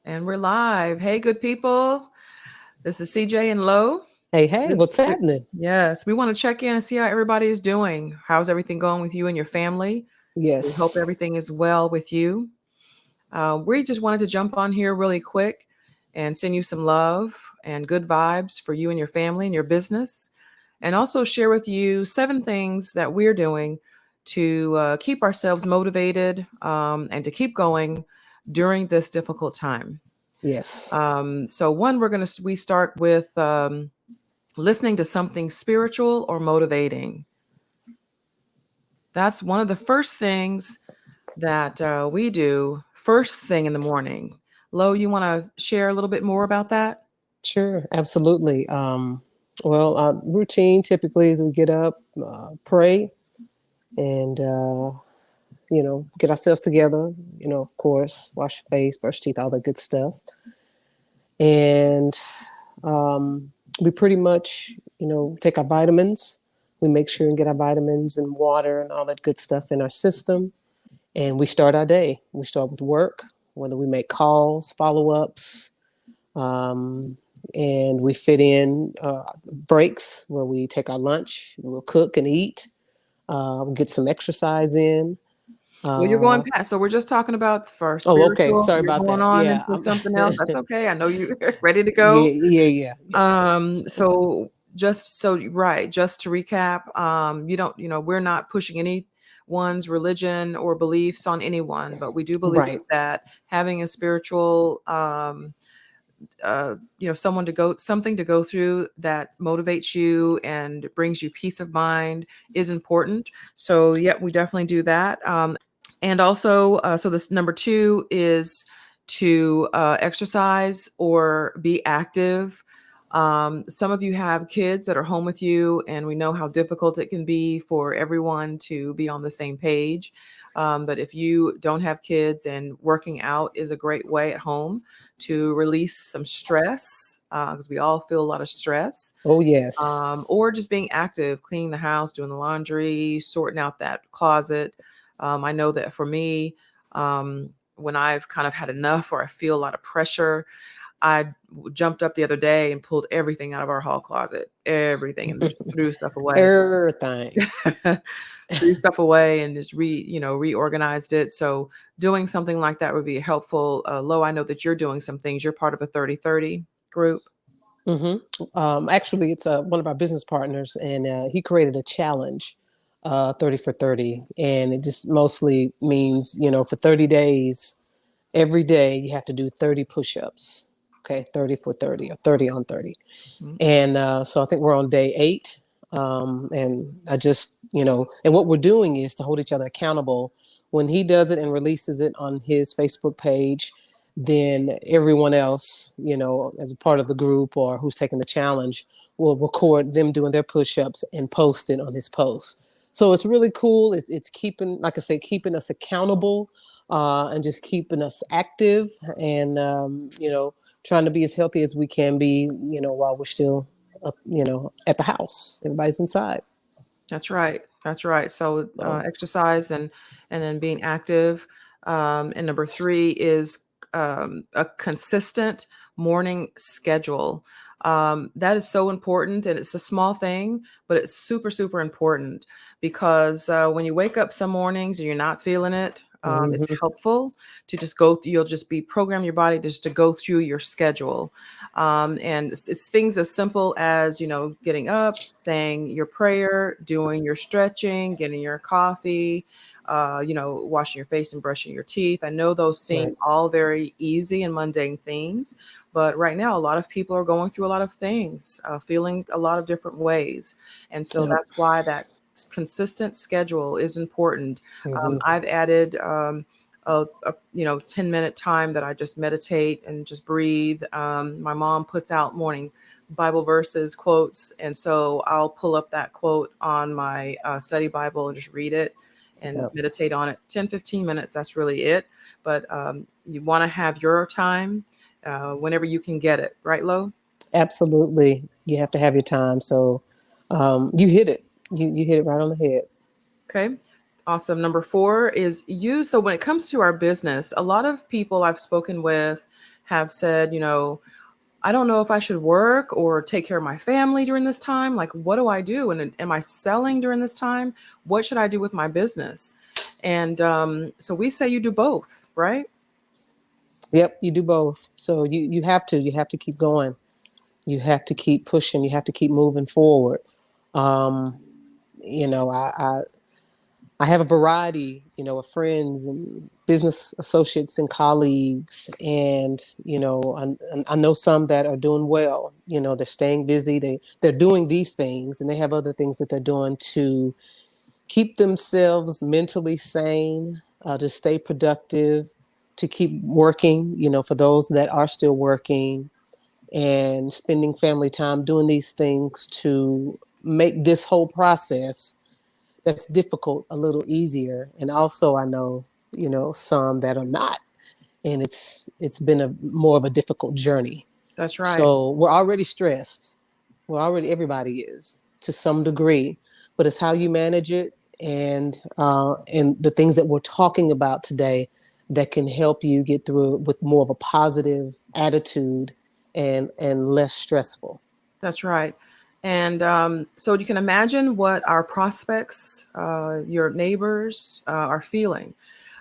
And we're live. Hey, good people. This is CJ and Lo. Hey, We- what's we- happening? Yes, we want to check in and see how everybody is doing. How's everything going with you and your family? We hope Yes. everything is well with you. We just wanted to jump on here really quick and send you some love and good vibes for you and your family and your business. And also share with you 7 things that we're doing to keep ourselves motivated and to keep going during this difficult time. Yes. So one, we start with listening to something spiritual or motivating. That's one of the first things that we do first thing in the morning. Lo, you want to share a little bit more about that? Sure. Absolutely. Well, our routine typically is we get up, pray, and get ourselves together. Of course, wash your face, brush teeth, all that good stuff. And we pretty much, take our vitamins. We make sure and get our vitamins and water and all that good stuff in our system. And we start our day. We start with work, whether we make calls, follow ups, um, and we fit in breaks where we take our lunch, we'll cook and eat, get some exercise in. Well, you're going Uh, past. So we're just talking about for oh, okay. spiritual. Sorry You're about going that. on Yeah. into something else. That's okay. I know you're ready to Yeah, go. yeah. So, Just to recap, you don't, we're not pushing anyone's religion or beliefs on anyone, but we do believe right, that having a spiritual, something to go through that motivates you and brings you peace of mind is important. So, yeah, we definitely do that. And also, so this number 2 is to exercise or be active. Some of you have kids that are home with you, and we know how difficult it can be for everyone to be on the same page. But if you don't have kids, and working out is a great way at home to release some stress, because we all feel a lot of stress, oh yes, or just being active, cleaning the house, doing the laundry, sorting out that closet. I know that for me, when I've kind of had enough or I feel a lot of pressure, I jumped up the other day and pulled everything out of our hall closet, everything, and just threw stuff away. everything. Threw stuff away and just reorganized it. So doing something like that would be helpful. Lo, I know that you're doing some things. You're part of a 30/30 group. Actually, it's one of our business partners, and he created a challenge, 30 for 30. And it just mostly means, for 30 days, every day you have to do 30 push ups. Okay, 30 for 30 or 30 on 30. Mhm. And so I think we're on day 8. And I just, and what we're doing is to hold each other accountable. When he does it and releases it on his Facebook page, then everyone else, as a part of the group or who's taking the challenge, will record them doing their push-ups and post it on his post. So it's really cool. It's keeping, like I say, keeping us accountable, and just keeping us active, and trying to be as healthy as we can be, while we're still at the house. Everybody's inside. That's right. That's right. So So, exercise and then being active. And number 3 is a consistent morning schedule. That is so important, and it's a small thing, but it's super super important because when you wake up some mornings and you're not feeling it. It's mhm, helpful to just go. You'll just be programming your body just to go through your schedule, and it's things as simple as, getting up, saying your prayer, doing your stretching, getting your coffee, washing your face and brushing your teeth. I know those seem right. all very easy and mundane things, but right now, a lot of people are going through a lot of things, feeling a lot of different ways. And so Yep. that's why that consistent schedule is important. Hmm. I've added, a 10-minute time that I just meditate and just breathe. My mom puts out morning Bible verses, quotes, and so I'll pull up that quote on my study Bible and just read it and Yep. meditate on it. 10-15 minutes, that's really it. But you want to have your time whenever you can get it, right, Lo? Absolutely. You have to have your time. So you hit it. You hit it right on the head. Okay. Awesome. Number 4 is use. So when it comes to our business, a lot of people I've spoken with have said, I don't know if I should work or take care of my family during this time. Like, what do I do? And am I selling during this time? What should I do with my business? And so we say you do both, right? Yep, you do both. So you have to keep going. You have to keep pushing. You have to keep moving forward. Um, you know, I have a variety, of friends and business associates and colleagues, and I know some that are doing well. They're staying busy. They're doing these things, and they have other things that they're doing to keep themselves mentally sane, to stay productive, to keep working. For those that are still working and spending family time, doing these things to make this whole process that's difficult a little easier. And also I know, some that are not. And it's been a more of a difficult journey. That's right. So we're already stressed. Everybody is to some degree, but it's how you manage it and the things that we're talking about today that can help you get through it with more of a positive attitude and less stressful. That's right. And so you can imagine what our prospects, your neighbors, are feeling.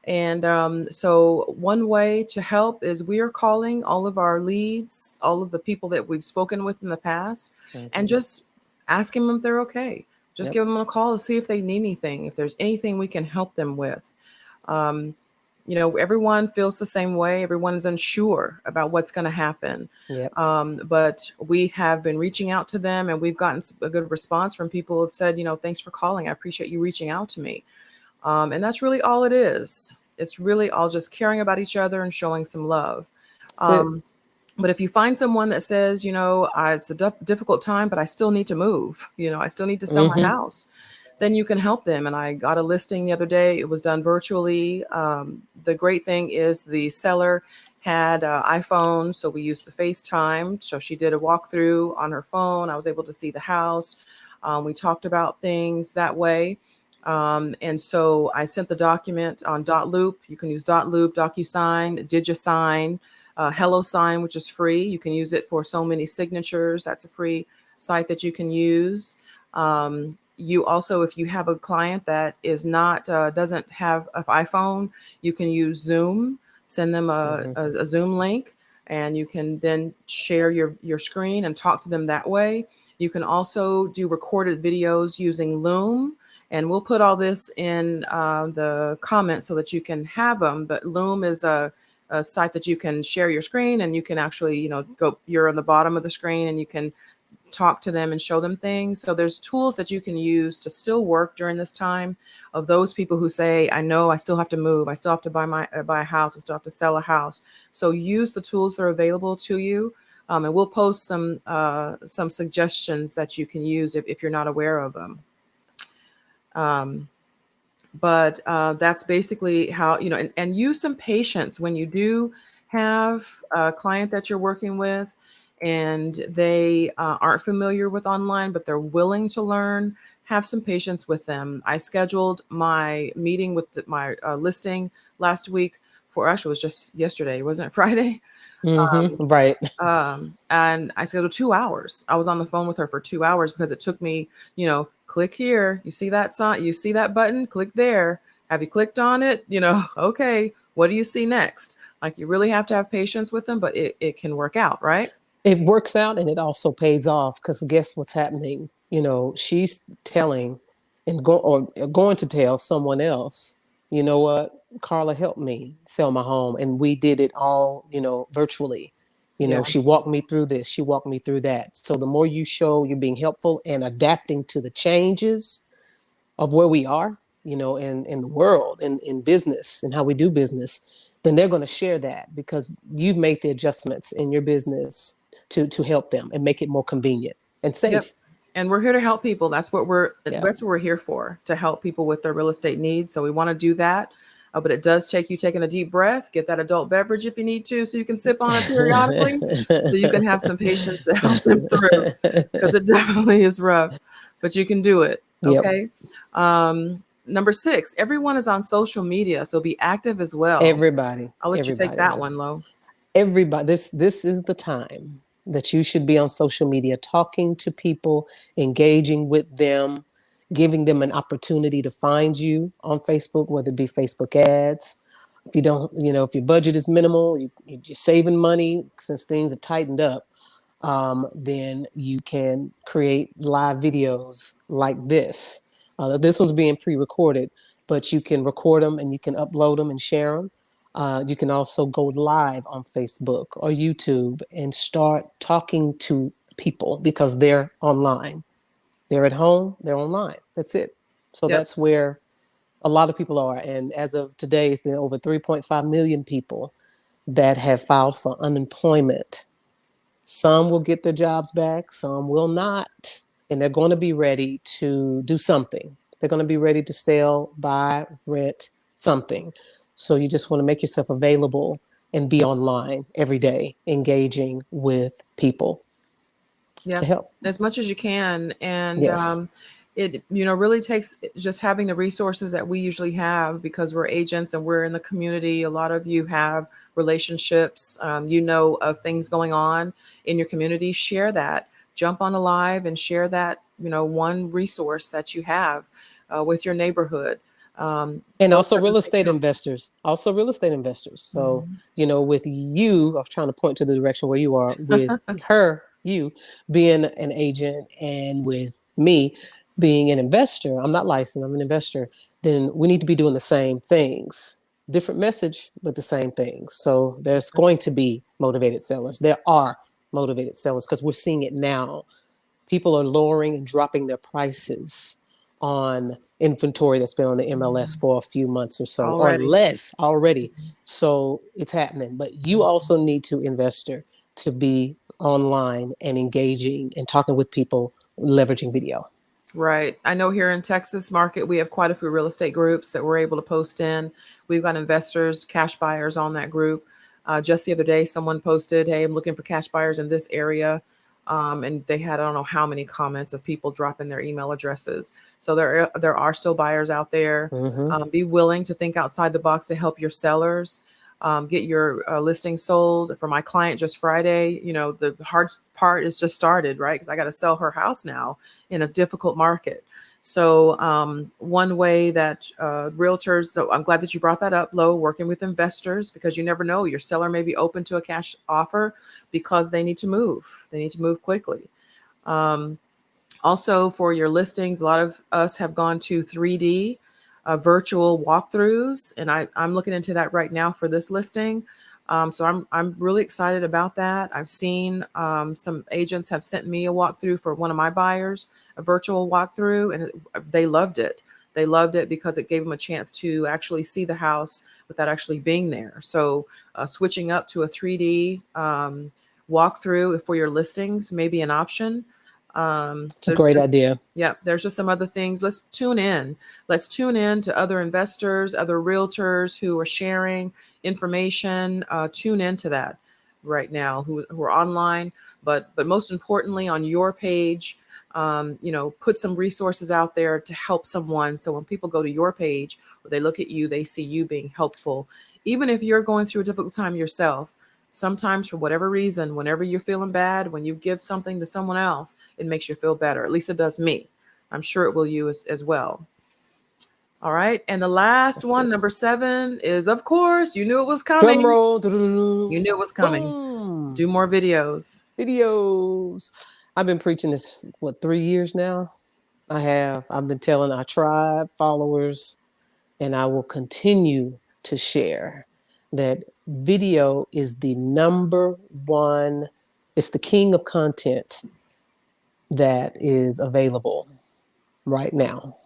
And so, one way to help is we are calling all of our leads, all of the people that we've spoken with in the past, and Mm-hmm. just asking them if they're okay. Just Yep. give them a call to see if they need anything, if there's anything we can help them with. Um, everyone feels the same way. Everyone is unsure about what's going to happen. Yep. But we have been reaching out to them, and we've gotten a good response from people who have said, thanks for calling. I appreciate you reaching out to me. And that's really all it is. It's really all just caring about each other and showing some love. That's it. Um, but if you find someone that says, it's a difficult time, but I still need to move, I still need to sell my Mm-hmm. house, then you can help them. And I got a listing the other day. It was done virtually. The great thing is the seller had iPhone, so we used the FaceTime. So she did a walkthrough on her phone. I was able to see the house. We talked about things that way. And so I sent the document on .loop. You can use .loop, DocuSign, DigiSign, HelloSign, which is free. You can use it for so many signatures. That's a free site that you can use. You also, if you have a client that is not doesn't have an iPhone, you can use Zoom. Send them Mm-hmm. a Zoom link, and you can then share your screen and talk to them that way. You can also do recorded videos using Loom. And we'll put all this in the comments so that you can have them. But Loom is a site that you can share your screen, and you can actually, you're on the bottom of the screen and you can talk to them and show them things. So there's tools that you can use to still work during this time of those people who say, I know I still have to move. I still have to buy a house. I still have to sell a house. So use the tools that are available to you. And we'll post some suggestions that you can use if you're not aware of them. But that's basically how, and use some patience when you do have a client that you're working with and they aren't familiar with online, but they're willing to learn. Have some patience with them. I scheduled my meeting with my listing last week for, actually, it was just yesterday, wasn't it? Friday. Mm-hmm. Right. And I scheduled 2 hours. I was on the phone with her for 2 hours because it took me, click here. You see that sign? You see that button? Click there. Have you clicked on it? Okay. What do you see next? Like, you really have to have patience with them, but it can work out, right? It works out and it also pays off because guess what's happening? She's telling or going to tell someone else, you know what, Carla helped me sell my home. And we did it all, virtually. Yeah. She walked me through this, she walked me through that. So the more you show you're being helpful and adapting to the changes of where we are, in the world, in business and how we do business, then they're going to share that because you've made the adjustments in your business to help them and make it more convenient and Yep. safe. And we're here to help people. Yeah. That's what we're here for, to help people with their real estate needs. So we want to do that. But it does take you taking a deep breath, get that adult beverage if you need to, so you can sip on it periodically, so you can have some patience to help them through, because it definitely is rough, but you can do it. Yep. Okay. Number 6, everyone is on social media, so be active as well. Everybody. I'll let you take Everybody. that one, Lo. everybody, this is the time that you should be on social media, talking to people, engaging with them, giving them an opportunity to find you on Facebook, whether it be Facebook ads. If you don't, if your budget is minimal, you're saving money since things have tightened up, then you can create live videos like this. This one's being pre-recorded, but you can record them and you can upload them and share them. You can also go live on Facebook or YouTube and start talking to people because they're online. They're at home, they're online. That's it. So Yep. that's where a lot of people are. And as of today, it's been over 3.5 million people that have filed for unemployment. Some will get their jobs back, some will not. And they're going to be ready to do something. They're going to be ready to sell, buy, rent, something. So you just want to make yourself available and be online every day, engaging with people Yeah, to help. as much as you can. And Yes. it, really takes just having the resources that we usually have because we're agents and we're in the community. A lot of you have relationships, of things going on in your community. Share that. Jump on a live and share that, one resource that you have with your neighborhood. And Those also are the real things estate that- investors. Also real estate investors. So, Mhm. with you, I was trying to point to the direction where you are with her, you being an agent, and with me being an investor. I'm not licensed, I'm an investor. Then we need to be doing the same things. Different message, but the same things. So there's going to be motivated sellers. There are motivated sellers because we're seeing it now. People are lowering and dropping their prices on inventory that's been on the MLS Mhm. for a few months or so, or Already. less already. So it's happening. But you Mhm. also need to investor to be online and engaging and talking with people, leveraging video. Right. I know here in Texas market, we have quite a few real estate groups that we're able to post in. We've got investors, cash buyers on that group. Just the other day, someone posted, "Hey, I'm looking for cash buyers in this area." And they had, I don't know how many comments of people dropping their email addresses. So there are still buyers out there. Mm-hmm. Be willing to think outside the box to help your sellers. Get your listing sold. For my client just Friday, the hard part is just started, right? Because I got to sell her house now in a difficult market. So one way that realtors, so I'm glad that you brought that up, Lo, working with investors, because you never know, your seller may be open to a cash offer because they need to move. They need to move quickly. Um, Also, for your listings, a lot of us have gone to 3D virtual walkthroughs, and I'm looking into that right now for this listing. So I'm really excited about that. I've seen some agents have sent me a walkthrough for one of my buyers, a virtual walkthrough, and they loved it. They loved it because it gave them a chance to actually see the house without actually being there. So switching up to a 3D walkthrough for your listings may be an option. It's a There's great just idea. Yeah, there's just some other things. Let's tune in. Let's tune in to other investors, other realtors who are sharing information. Tune into that right now, who are online, but most importantly, on your page. Put some resources out there to help someone. So when people go to your page or they look at you, they see you being helpful. Even if you're going through a difficult time yourself, sometimes for whatever reason, whenever you're feeling bad, when you give something to someone else, it makes you feel better. At least it does me. I'm sure it will you as well. All right. And the last That's one, good. number 7, is, of course, you knew it was Drum coming. roll. You knew it was coming. Boom. Do more videos. Videos. I've been preaching this, 3 years now? I have. I've been telling our tribe, followers, and I will continue to share that video is the number one, it's the king of content that is available right now.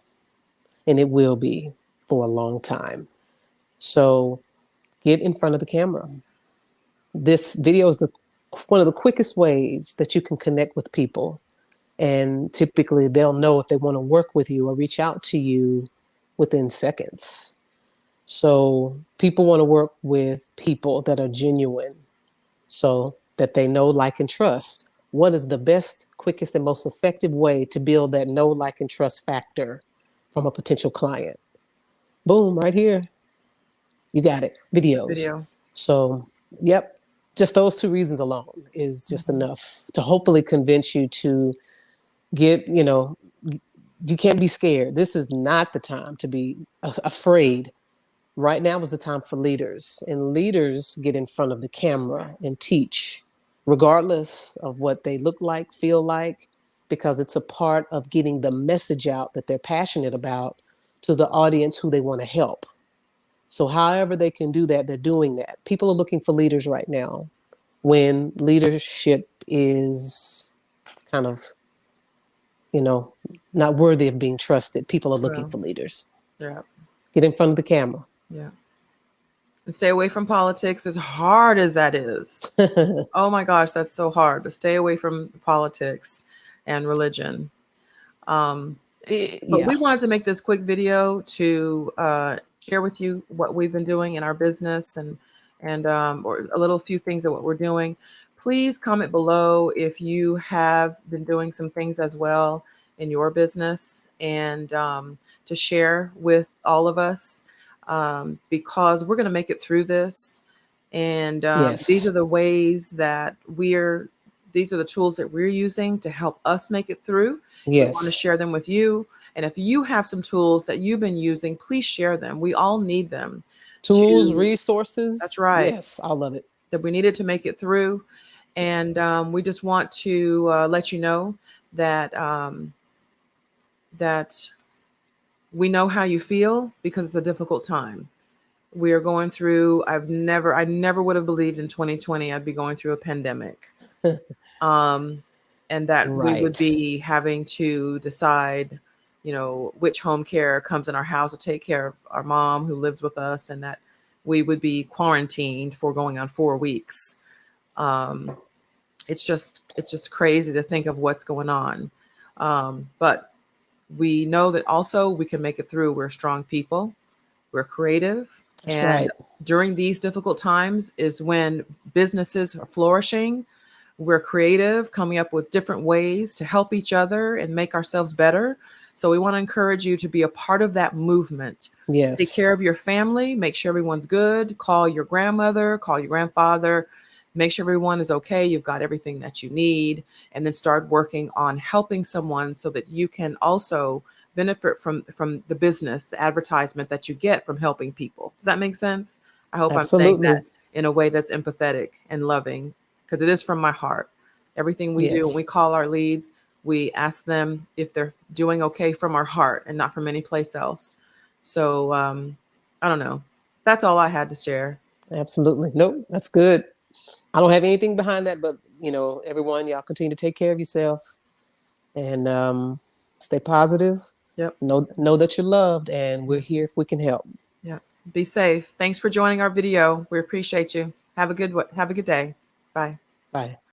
And it will be for a long time. So get in front of the camera. This video is one of the quickest ways that you can connect with people. And typically they'll know if they want to work with you or reach out to you within seconds. So people want to work with people that are genuine so that they know, like, and trust. What is the best, quickest, and most effective way to build that know, like, and trust factor from a potential client? Boom, right here. You got it. Videos. Video. So, yep. just those two reasons alone is just Mhm. enough to hopefully convince you to get, you can't be scared. This is not the time to be afraid. Right now is the time for leaders, and leaders get in front of the camera and teach, regardless of what they look like, feel like, because it's a part of getting the message out that they're passionate about to the audience who they want to help. So, however they can do that, they're doing that. People are looking for leaders right now when leadership is kind of, you know, not worthy of being trusted. People are looking Well, for leaders. yeah, Get in front of the camera. yeah. And stay away from politics, as hard as that is. Oh my gosh, that's so hard. But stay away from politics and religion. Um, but Yeah. we wanted to make this quick video to share with you what we've been doing in our business and or a little few things of what we're doing. Please comment below if you have been doing some things as well in your business and to share with all of us because we're going to make it through this. And these are Yes. the ways that these are the tools that we're using to help us make it through. We want to Yes. share them with you. And if you have some tools that you've been using, please share them. We all need them Tools, to, that's resources. right, Yes. I love it. that we needed to make it through. And we just want to let you know that that we know how you feel because it's a difficult time. We are going through, I never would have believed in 2020 I'd be going through a pandemic. Um, and that we would Right. be having to decide, which home care comes in our house to take care of our mom who lives with us, and that we would be quarantined for going on 4 weeks. Um, it's just crazy to think of what's going on. But we know that also we can make it through. We're strong people. We're creative. That's And right. during these difficult times is when businesses are flourishing. We're creative, coming up with different ways to help each other and make ourselves better. So we want to encourage you to be a part of that movement. Take Yes. care of your family, make sure everyone's good, call your grandmother, call your grandfather, make sure everyone is okay, you've got everything that you need, and then start working on helping someone so that you can also benefit from the business, the advertisement that you get from helping people. Does that make sense? I hope I'm saying that Absolutely. in a way that's empathetic and loving because it is from my heart. Everything we do when we Yes. call our leads, we ask them if they're doing okay from our heart and not from any place else. So I don't know. That's all I had to share. Absolutely. Nope. That's good. I don't have anything behind that, but everyone, y'all continue to take care of yourself and stay positive. Yep. Know that you're loved, and we're here if we can help. Yep. Be safe. Thanks for joining our video. We appreciate you. Have a good day. Bye. Bye.